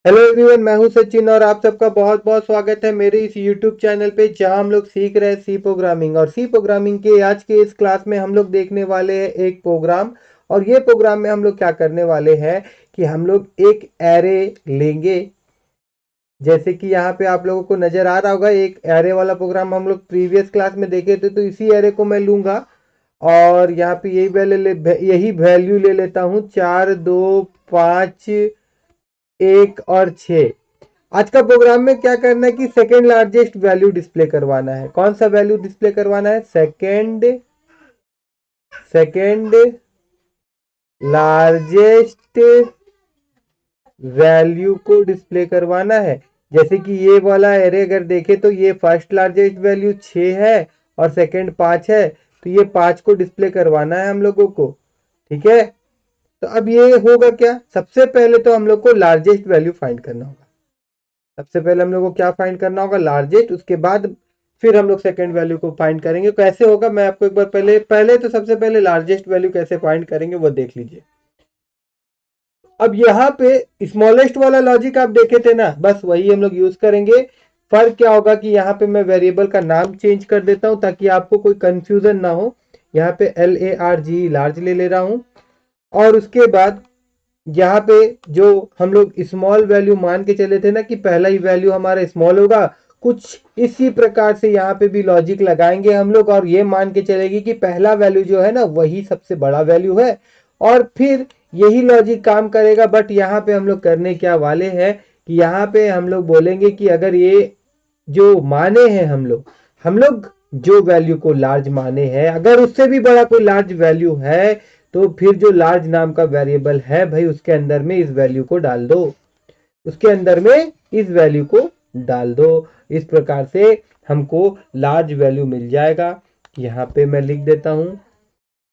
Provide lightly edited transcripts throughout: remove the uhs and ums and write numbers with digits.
Hello everyone, मैं हूं सचिन और आप सबका बहुत बहुत स्वागत है मेरे इस यूट्यूब चैनल पे जहां हम लोग सीख रहे हैं सी प्रोग्रामिंग। और सी प्रोग्रामिंग के आज के इस क्लास में हम लोग देखने वाले हैं एक प्रोग्राम। और ये प्रोग्राम में हम लोग क्या करने वाले हैं कि हम लोग एक एरे लेंगे। जैसे कि यहाँ पे आप लोगों को नजर आ रहा होगा, एक एरे वाला प्रोग्राम हम लोग प्रीवियस क्लास में देखे थे, तो इसी एरे को मैं लूंगा और यहाँ पे यही वैल्यू ले लेता हूँ 4, 2, 5, 1 और 6। आज का प्रोग्राम में क्या करना है कि सेकेंड लार्जेस्ट वैल्यू डिस्प्ले करवाना है। कौन सा वैल्यू डिस्प्ले करवाना है? सेकेंड लार्जेस्ट वैल्यू को डिस्प्ले करवाना है। जैसे कि ये वाला एरे अगर देखे तो ये फर्स्ट लार्जेस्ट वैल्यू 6 है और सेकेंड 5 है, तो ये 5 को डिस्प्ले करवाना है हम लोगों को। ठीक है, तो अब ये होगा क्या, सबसे पहले तो हम लोग को लार्जेस्ट वैल्यू फाइंड करना होगा। सबसे पहले हम लोग को क्या फाइंड करना होगा? लार्जेस्ट। उसके बाद फिर हम लोग सेकंड वैल्यू को फाइंड करेंगे। कैसे होगा मैं आपको एक बार पहले पहले तो सबसे पहले लार्जेस्ट वैल्यू कैसे फाइंड करेंगे वो देख लीजिए। अब यहाँ पे स्मॉलेस्ट वाला लॉजिक आप देखे थे ना, बस वही हम लोग यूज करेंगे। फर्क क्या होगा कि यहाँ पे मैं वेरिएबल का नाम चेंज कर देता हूँ ताकि आपको कोई कंफ्यूजन ना हो। यहाँ पे LARG लार्ज ले रहा हूँ। और उसके बाद यहाँ पे जो हम लोग स्मॉल वैल्यू मान के चले थे ना कि पहला ही वैल्यू हमारा स्मॉल होगा, कुछ इसी प्रकार से यहाँ पे भी लॉजिक लगाएंगे हम लोग और ये मान के चलेगी कि पहला वैल्यू जो है ना वही सबसे बड़ा वैल्यू है। और फिर यही लॉजिक काम करेगा, बट यहाँ पे हम लोग करने क्या वाले हैं कि यहाँ पे हम लोग बोलेंगे कि अगर ये जो माने हैं हम लोग जो वैल्यू को लार्ज माने हैं, अगर उससे भी बड़ा कोई लार्ज वैल्यू है तो फिर जो लार्ज नाम का वेरिएबल है भाई उसके अंदर में इस वैल्यू को डाल दो। उसके अंदर में इस वैल्यू को डाल दो। इस प्रकार से हमको लार्ज वैल्यू मिल जाएगा। यहाँ पे मैं लिख देता हूँ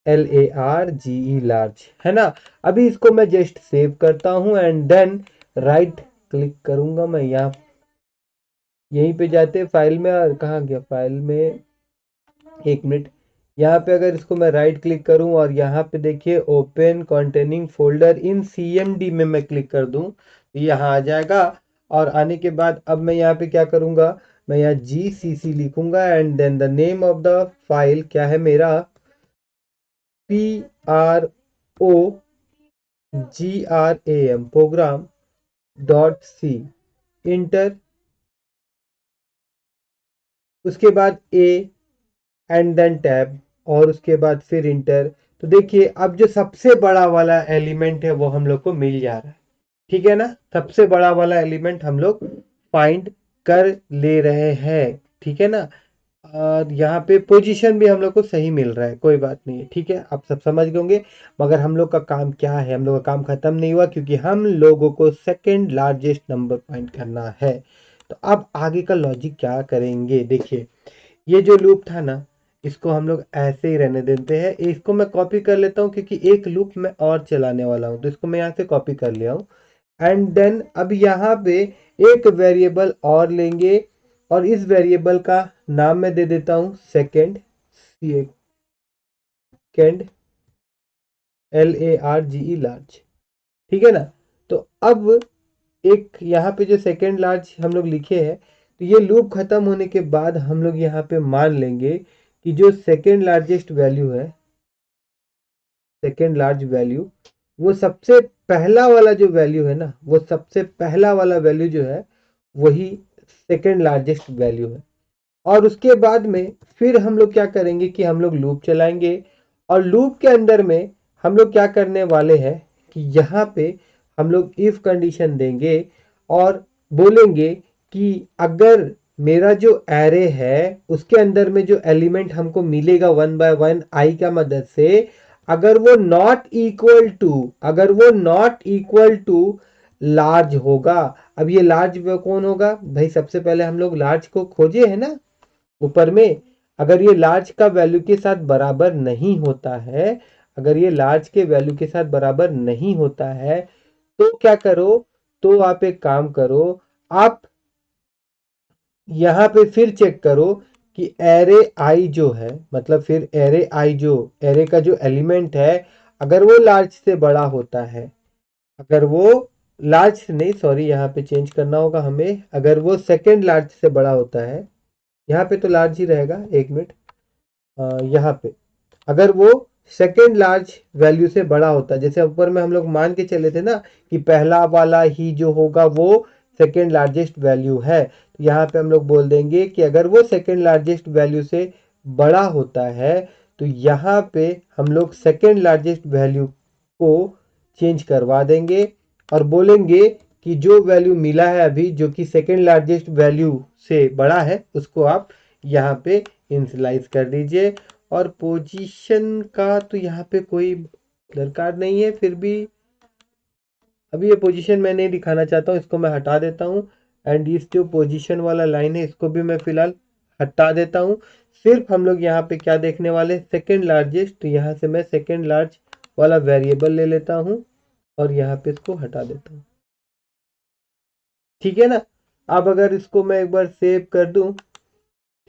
LARGE लार्ज, है ना। अभी इसको मैं जस्ट सेव करता हूँ एंड देन राइट क्लिक करूंगा मैं। यहाँ यहीं पे जाते फाइल में, और कहाँ गया फाइल में, एक मिनट। यहाँ पे अगर इसको मैं राइट क्लिक करूं और यहाँ पे देखिए ओपन कंटेनिंग फोल्डर इन CMD में मैं क्लिक कर दूं तो यहाँ आ जाएगा। और आने के बाद अब मैं यहाँ पे क्या करूंगा, मैं यहाँ GCC लिखूंगा and then the name of the file क्या है मेरा, PROGRAM प्रोग्राम .c। इंटर, उसके बाद A एंड देन टैब, और उसके बाद फिर इंटर। तो देखिए अब जो सबसे बड़ा वाला एलिमेंट है वो हम लोग को मिल जा रहा है। ठीक है ना, सबसे बड़ा वाला एलिमेंट हम लोग फाइंड कर ले रहे हैं। ठीक है ना। और यहाँ पे पोजीशन भी हम लोग को सही मिल रहा है, कोई बात नहीं है। ठीक है, आप सब समझ गए होंगे। मगर हम लोग का काम क्या है, हम लोग का काम खत्म नहीं हुआ क्योंकि हम लोगों को सेकंड लार्जेस्ट नंबर फाइंड करना है। तो अब आगे का लॉजिक क्या करेंगे, देखिए ये जो लूप था ना इसको हम लोग ऐसे ही रहने देते हैं। इसको मैं कॉपी कर लेता हूँ क्योंकि एक लूप मैं और चलाने वाला हूँ, तो इसको मैं यहाँ से कॉपी कर लिया हूँ। एंड देन अब यहाँ पे एक वेरिएबल और लेंगे और इस वेरिएबल का नाम मैं दे देता हूँ सेकेंड, सेकेंड LARGE लार्ज। ठीक है ना। तो अब एक यहाँ पे जो सेकेंड लार्ज हम लोग लिखे हैं, तो ये लूप खत्म होने के बाद हम लोग यहाँ पे मान लेंगे कि जो सेकेंड लार्जेस्ट वैल्यू है, सेकेंड लार्ज वैल्यू, वो सबसे पहला वाला जो वैल्यू है ना, वो सबसे पहला वाला वैल्यू जो है वही सेकेंड लार्जेस्ट वैल्यू है। और उसके बाद में फिर हम लोग क्या करेंगे कि हम लोग लूप चलाएंगे और लूप के अंदर में हम लोग क्या करने वाले हैं कि यहाँ पे हम लोग इफ कंडीशन देंगे और बोलेंगे कि अगर मेरा जो एरे है उसके अंदर में जो एलिमेंट हमको मिलेगा 1 बाय 1 आई का मदद से, अगर वो नॉट इक्वल टू लार्ज होगा। अब ये लार्ज कौन होगा भाई, सबसे पहले हम लोग लार्ज को खोजे है ना ऊपर में। अगर ये लार्ज का वैल्यू के साथ बराबर नहीं होता है, अगर ये लार्ज के वैल्यू के साथ बराबर नहीं होता है तो क्या करो, तो आप एक काम करो, आप यहाँ पे फिर चेक करो कि एरे आई जो है, मतलब फिर एरे आई जो एरे का जो एलिमेंट है, अगर वो लार्ज से बड़ा होता है, अगर वो लार्ज नहीं, सॉरी, यहाँ पे चेंज करना होगा हमें। अगर वो सेकेंड लार्ज से बड़ा होता है, यहाँ पे तो लार्ज ही रहेगा, एक मिनट, यहाँ पे अगर वो सेकेंड लार्ज वैल्यू से बड़ा होता है, जैसे ऊपर में हम लोग मान के चले थे ना कि पहला वाला ही जो होगा वो सेकेंड लार्जेस्ट वैल्यू है, तो यहाँ पे हम लोग बोल देंगे कि अगर वो सेकेंड लार्जेस्ट वैल्यू से बड़ा होता है तो यहाँ पे हम लोग सेकेंड लार्जेस्ट वैल्यू को चेंज करवा देंगे और बोलेंगे कि जो वैल्यू मिला है अभी, जो कि सेकेंड लार्जेस्ट वैल्यू से बड़ा है, उसको आप यहाँ पे इनिशियलाइज कर दीजिए। और पोजीशन का तो यहाँ पे कोई दरकार नहीं है, फिर भी अभी ये पोजीशन मैं नहीं दिखाना चाहता हूँ, इसको मैं हटा देता हूँ। एंड इस जो पोजीशन वाला लाइन है इसको भी मैं फिलहाल हटा देता हूँ। सिर्फ हम लोग यहाँ पे क्या देखने वाले, सेकेंड लार्जेस्ट, तो यहाँ से मैं सेकेंड लार्ज वाला वेरिएबल ले लेता हूँ और यहाँ पे इसको हटा देता हूँ। ठीक है ना। अब अगर इसको मैं एक बार सेव कर दूं,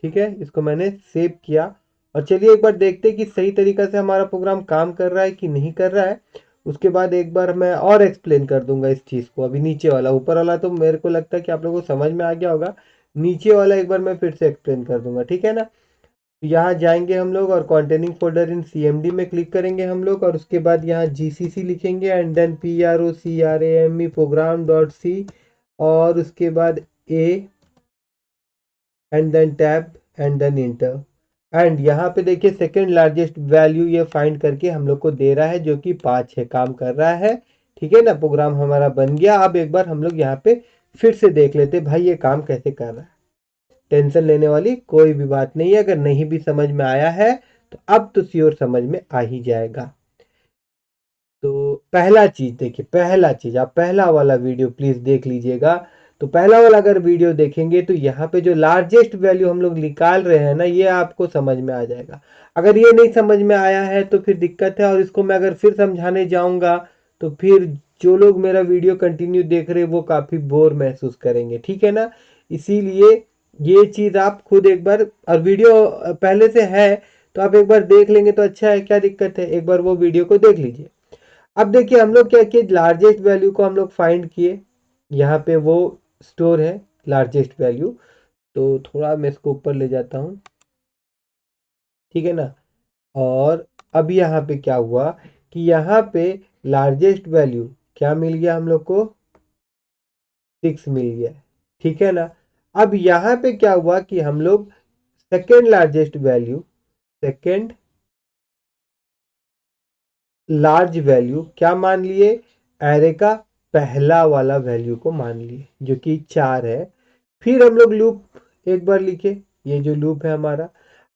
ठीक है, इसको मैंने सेव किया और चलिए एक बार देखते हैं कि सही तरीका से हमारा प्रोग्राम काम कर रहा है कि नहीं कर रहा है। उसके बाद एक बार मैं और एक्सप्लेन कर दूंगा इस चीज़ को। अभी नीचे वाला, ऊपर वाला तो मेरे को लगता है कि आप लोगों को समझ में आ गया होगा, नीचे वाला एक बार मैं फिर से एक्सप्लेन कर दूंगा, ठीक है ना। तो यहाँ जाएंगे हम लोग और कॉन्टेनिंग फोल्डर इन CMD में क्लिक करेंगे हम लोग और उसके बाद यहाँ GCC लिखेंगे एंड देन PROGRAME program.c और उसके बाद A and then tab and then enter. And यहाँ पे देखिए सेकेंड लार्जेस्ट वैल्यू ये फाइंड करके हम लोग को दे रहा है जो कि 5 है, काम कर रहा है। ठीक है ना, प्रोग्राम हमारा बन गया। अब एक बार हम लोग यहाँ पे फिर से देख लेते भाई ये काम कैसे कर रहा है। टेंशन लेने वाली कोई भी बात नहीं है, अगर नहीं भी समझ में आया है तो अब तो श्योर समझ में आ ही जाएगा। तो पहला चीज देखिए, पहला चीज आप पहला वाला वीडियो प्लीज देख लीजिएगा। तो पहला वाला अगर वीडियो देखेंगे तो यहाँ पे जो लार्जेस्ट वैल्यू हम लोग निकाल रहे हैं ना, ये आपको समझ में आ जाएगा। अगर ये नहीं समझ में आया है तो फिर दिक्कत है, और इसको मैं अगर फिर समझाने जाऊंगा तो फिर जो लोग मेरा वीडियो कंटिन्यू देख रहे हैं वो काफी बोर महसूस करेंगे, ठीक है ना। इसीलिए ये चीज आप खुद एक बार, और वीडियो पहले से है तो आप एक बार देख लेंगे तो अच्छा है, क्या दिक्कत है, एक बार वो वीडियो को देख लीजिए। अब देखिए हम लोग क्या किए, लार्जेस्ट वैल्यू को हम लोग फाइंड किए, यहाँ पे वो स्टोर है लार्जेस्ट वैल्यू। तो थोड़ा मैं इसको ऊपर ले जाता हूँ, ठीक है ना। और अब यहाँ पे क्या हुआ कि यहाँ पे लार्जेस्ट वैल्यू क्या मिल गया हम लोग को, 6 मिल गया, ठीक है ना। अब यहाँ पे क्या हुआ कि हम लोग second largest value, second large value क्या मान लिए, एरे का पहला वाला वैल्यू को मान लिए जो कि 4 है। फिर हम लोग लूप एक बार लिखे, ये जो लूप है हमारा,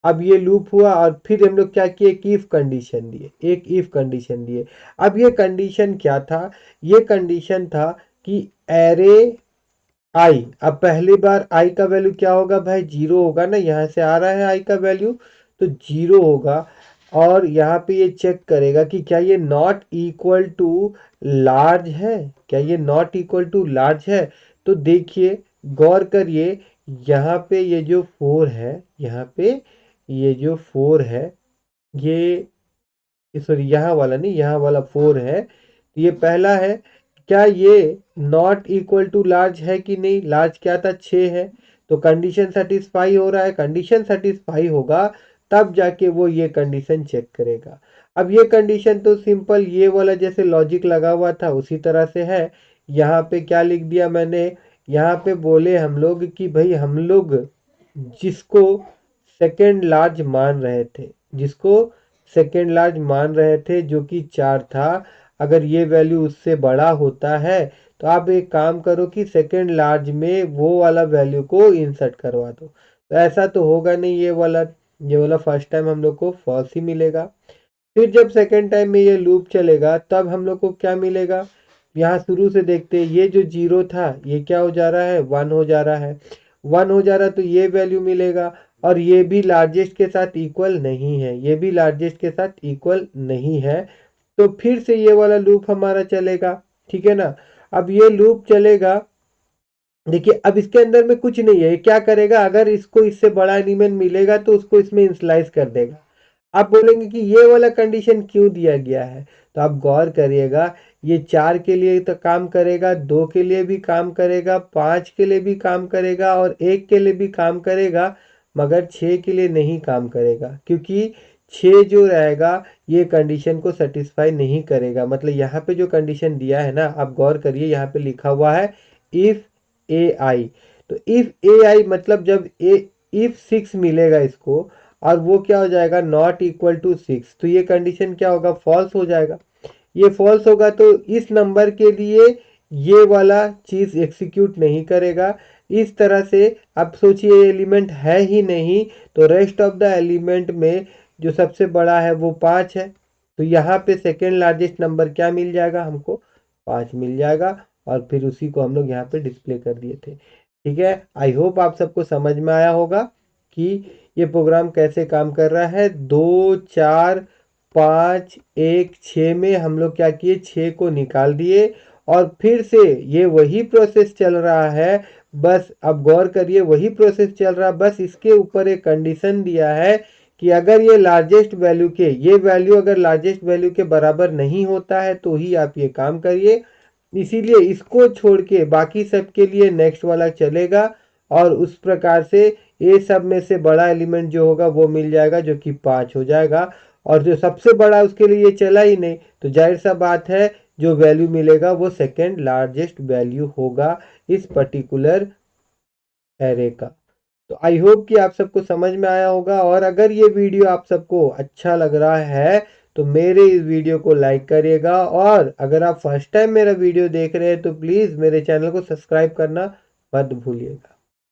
अब ये लूप हुआ और फिर हम लोग क्या किए, एक इफ कंडीशन दिए, एक इफ कंडीशन दिए। अब ये कंडीशन क्या था, ये कंडीशन था कि एरे आई, अब पहली बार आई का वैल्यू क्या होगा भाई, 0 होगा ना, यहाँ से आ रहा है आई का वैल्यू तो 0 होगा। और यहाँ पे ये चेक करेगा कि क्या ये नॉट इक्वल टू लार्ज है, क्या ये नॉट इक्वल टू लार्ज है। तो देखिए गौर करिए, यहाँ पे ये जो 4 है, यहाँ पे ये जो 4 है, ये सॉरी यहाँ वाला नहीं, यहाँ वाला 4 है, तो ये पहला है। क्या ये नॉट इक्वल टू लार्ज है कि नहीं, लार्ज क्या था, 6 है। तो कंडीशन सेटिस्फाई हो रहा है, कंडीशन सेटिस्फाई होगा तब जाके वो ये कंडीशन चेक करेगा। अब ये कंडीशन तो सिंपल ये वाला जैसे लॉजिक लगा हुआ था उसी तरह से है। यहाँ पे क्या लिख दिया मैंने, यहाँ पे बोले हम लोग कि भाई हम लोग जिसको सेकेंड लार्ज मान रहे थे, जिसको सेकेंड लार्ज मान रहे थे जो कि 4 था, अगर ये वैल्यू उससे बड़ा होता है तो आप एक काम करो कि सेकेंड लार्ज में वो वाला वैल्यू को इंसर्ट करवा दो। तो ऐसा तो होगा नहीं, ये वाला फर्स्ट टाइम हम लोग को फॉल्स ही मिलेगा। फिर जब सेकेंड टाइम में ये लूप चलेगा तब हम लोग को क्या मिलेगा, यहाँ शुरू से देखते हैं, ये जो 0 था ये क्या हो जा रहा है, 1 हो जा रहा है, 1 हो जा रहा है तो ये वैल्यू मिलेगा। और ये भी लार्जेस्ट के साथ इक्वल नहीं है, ये भी लार्जेस्ट के साथ इक्वल नहीं है। तो फिर से ये वाला लूप हमारा चलेगा, ठीक है ना। अब ये लूप चलेगा, देखिए अब इसके अंदर में कुछ नहीं है, ये क्या करेगा, अगर इसको इससे बड़ा एलिमेंट मिलेगा तो उसको इसमें इनिशियलाइज कर देगा। आप बोलेंगे कि ये वाला कंडीशन क्यों दिया गया है, तो आप गौर करिएगा, ये 4 के लिए तो काम करेगा, 2 के लिए भी काम करेगा, 5 के लिए भी काम करेगा और 1 के लिए भी काम करेगा, मगर 6 के लिए नहीं काम करेगा, क्योंकि 6 जो रहेगा ये कंडीशन को सेटिस्फाई नहीं करेगा। मतलब यहाँ पे जो कंडीशन दिया है ना, आप गौर करिए, यहाँ पे लिखा हुआ है इफ ए आई। तो इफ ए आई मतलब जब इफ 6 मिलेगा इसको और वो क्या हो जाएगा, नॉट इक्वल टू 6, तो ये कंडीशन क्या होगा, फॉल्स हो जाएगा। ये फॉल्स होगा तो इस नंबर के लिए ये वाला चीज एग्जीक्यूट नहीं करेगा। इस तरह से आप सोचिए एलिमेंट है ही नहीं, तो रेस्ट ऑफ द एलिमेंट में जो सबसे बड़ा है वो 5 है, तो यहाँ पे सेकेंड लार्जेस्ट नंबर क्या मिल जाएगा, हमको 5 मिल जाएगा। और फिर उसी को हम लोग यहाँ पे डिस्प्ले कर दिए थे। ठीक है, आई होप आप सबको समझ में आया होगा कि ये प्रोग्राम कैसे काम कर रहा है। 2 4 5 1 6 में हम लोग क्या किए, 6 को निकाल दिए और फिर से ये वही प्रोसेस चल रहा है। बस अब गौर करिए, वही प्रोसेस चल रहा है, बस इसके ऊपर एक कंडीशन दिया है कि अगर ये लार्जेस्ट वैल्यू के, ये वैल्यू अगर लार्जेस्ट वैल्यू के बराबर नहीं होता है तो ही आप ये काम करिए। इसीलिए इसको छोड़ के बाकी सब के लिए नेक्स्ट वाला चलेगा और उस प्रकार से ये सब में से बड़ा एलिमेंट जो होगा वो मिल जाएगा, जो कि 5 हो जाएगा। और जो सबसे बड़ा उसके लिए ये चला ही नहीं, तो जाहिर सा बात है जो वैल्यू मिलेगा वो सेकेंड लार्जेस्ट वैल्यू होगा इस पर्टिकुलर एरे का। तो आई होप कि आप सबको समझ में आया होगा। और अगर ये वीडियो आप सबको अच्छा लग रहा है तो मेरे इस वीडियो को लाइक करिएगा, और अगर आप फर्स्ट टाइम मेरा वीडियो देख रहे हैं तो प्लीज़ मेरे चैनल को सब्सक्राइब करना मत भूलिएगा।